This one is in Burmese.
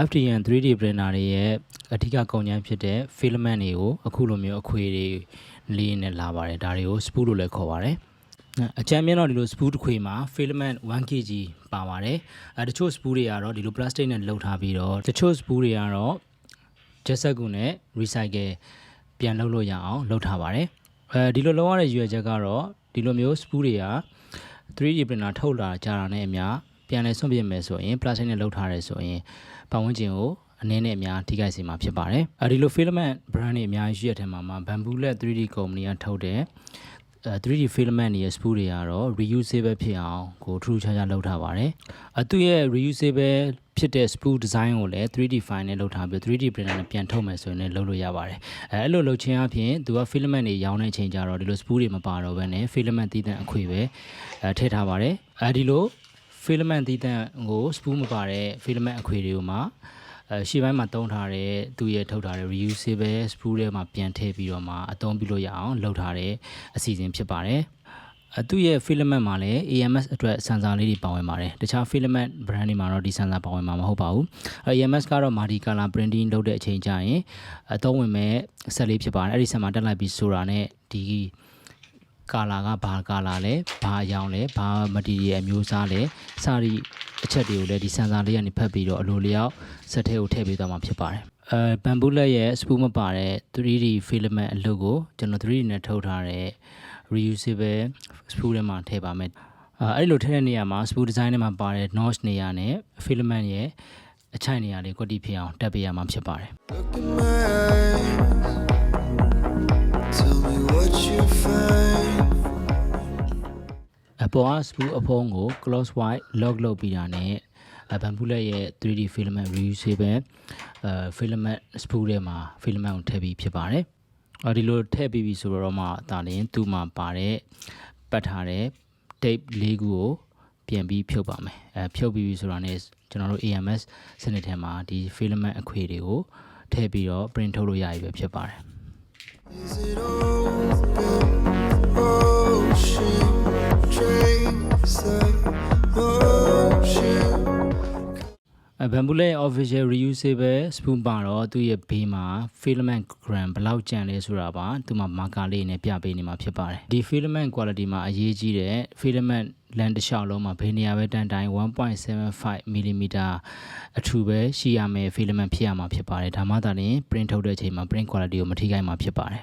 FDN 3D printer တွေရဲ့အထူးကုန်ကျန်းဖြစ်တဲ့ filament တွေကိုအခုလိုမျိုးအခွေတွေလေးနဲ့လာပါတယ်ဒါတွေကို spool လို့လည်းခေါ်ပါတယ်အကြမ်းမြင်တော့ဒီလို spool တစ်ခွေမှာ filament 1kg ပါပါတယ်တချို့ spool တွေကတော့ဒီလို plastic နဲ့လုပ်ထားပြီးတော့တချို့ spool တွေကတော့ jet set ကူနဲ့ recycle ပြန်လုပ်လို့ရအောင်လုပ်ထားပါတယ်ဒီလိုလုပ်ရတဲ့ရွယ်ချက်ကတော့ဒီလိုမျိုး spool တွေက 3D printer ထုတ်လာကြတာနဲ့အများပြန်လည်ဆွန့်ပစ်မယ်ဆိုရင် plastic နဲ့လုပ်ထားတယ်ဆိုရင်ပတ်ဝန်းကျင်ကိုအနည်းနဲ့အများထိခိုက်စေမှာဖြစ်ပါတယ်ဒီလို filament brand တွေအများကြီးရှိတဲ့ထဲမှာ Bambu နဲ့ 3D ကုမ္ပဏီကထုတ်တဲ့ 3D filament ရဲ့ spool တွေကတော့ reusable ဖြစ်အောင်ကိုထူးခြားခြားလုပ်ထားပါတယ်သူရဲ့ reusable ဖြစ်တဲ့ spool design ကိုလည်း 3D file နဲ့လုပ်ထားပြီး 3D printer နဲ့ပြန်ထုတ်မယ်ဆိုရင်လည်းလုပ်လို့ရပါတယ်အဲ့လိုလုပ်ခြင်းအပြင်သူက filament တွေရောင်းတဲ့အချိန်ကျတော့ဒီလို spool တွေမပါတော့ဘဲနဲ့ filament သီးသန့်အခွေပဲထည့်ထားပါတယ်ဒီလို filament သီးသန့်ကို spool မပါတဲ့ filament အခွေတွေကိုမှရှေ့ပိုင်းမှာတုံးထားတဲ့သူရဲ့ထုတ်ထားတဲ့ reusable spool တွေမှာပြန်ထည့်ပြီးတော့မှအသုံးပြုလို့ရအောင်လုပ်ထားတဲ့အစီအစဉ်ဖြစ်ပါတယ်သူရဲ့ filament မှာလည်း AMS အတွက် sensor လေးတွေပါဝင်ပါတယ်တခြား filament brand တွေမှာတော့ဒီ sensor ပါဝင်မှာမဟုတ်ပါဘူး AMS ကတော့ multi-color printing လုပ်တဲ့အချိန်ကျရင်အသုံးဝင်မဲ့ဆက်လေးဖြစ်ပါတယ်အဲ့ဒီဆက်မှာတက်လိုက်ပြီးဆိုတာနဲ့ဒီကာလာကဘာကာလာလဲဘာအရောင်လဲဘာ material အမျိုးအစားလဲစသည်အချက်တွေကိုလည်းဒီ sensor လေးကနေဖတ်ပြီးတော့အလိုလျောက်ဆက်ထဲကိုထည့်ပေးသွားမှာဖြစ်ပါတယ်Bambu လက်ရဲ့ spool မပါတဲ့ 3D filament အလုပ်ကိုကျွန်တော် 3D နဲ့ထုတ်ထားတဲ့ reusable spool ထဲမှာထည့်ပါမယ်အဲ့လိုထည့်တဲ့နေရာမှာ spool design ထဲမှာပါတဲ့ notch နေရာနဲ့ filament ရဲ့အချိုက်နေရာလေးကွက်တိဖြစ်အောင်တက်ပေးရမှာဖြစ်ပါတယ်အပေါ် spool အဖုံးကို clockwise lock လုပ်ပြီးတာနဲ့Bambu လက်ရဲ့ 3D filament reusable filament spool ထဲမှာ filament ကိုထည့်ပြီးဖြစ်ပါတယ်ဒီလိုထည့်ပြီးပြီဆိုတော့မှဒါလည်းသူ့မှာပါတဲ့ပတ်ထားတဲ့ tape လေးခုကိုပြန်ပြီးဖြုတ်ပါမယ်ဖြုတ်ပြီးပြီဆိုတာနဲ့ကျွန်တော်တို့ AMS စနစ်ထဲမှာဒီ filament အခွေတွေကိုထည့်ပြီးတော့ print ထုတ်လို့ရပြီပဲဖြစ်ပါတယ်Bambu ရဲ့ official reusable spool ပါတော့သူ့ရဲ့ဘေးမှာ filament gram ဘယ်လောက်ကျန်လဲဆိုတာပါသူ့မှာ marker လေးနဲ့ပြပေးနေမှာဖြစ်ပါတယ်ဒီ filament quality မှာအရေးကြီးတဲ့ filament length တစ်လျှောက်လုံးမှာဘယ်နေရာပဲတန်းတိုင်း 1.75 mm အထူပဲရှိရမယ် filament ဖြစ်ရမှာဖြစ်ပါတယ်ဒါမှသာလျှင် print ထုတ်တဲ့အချိန်မှာ print quality ကိုမထိခိုက်မှာဖြစ်ပါတယ်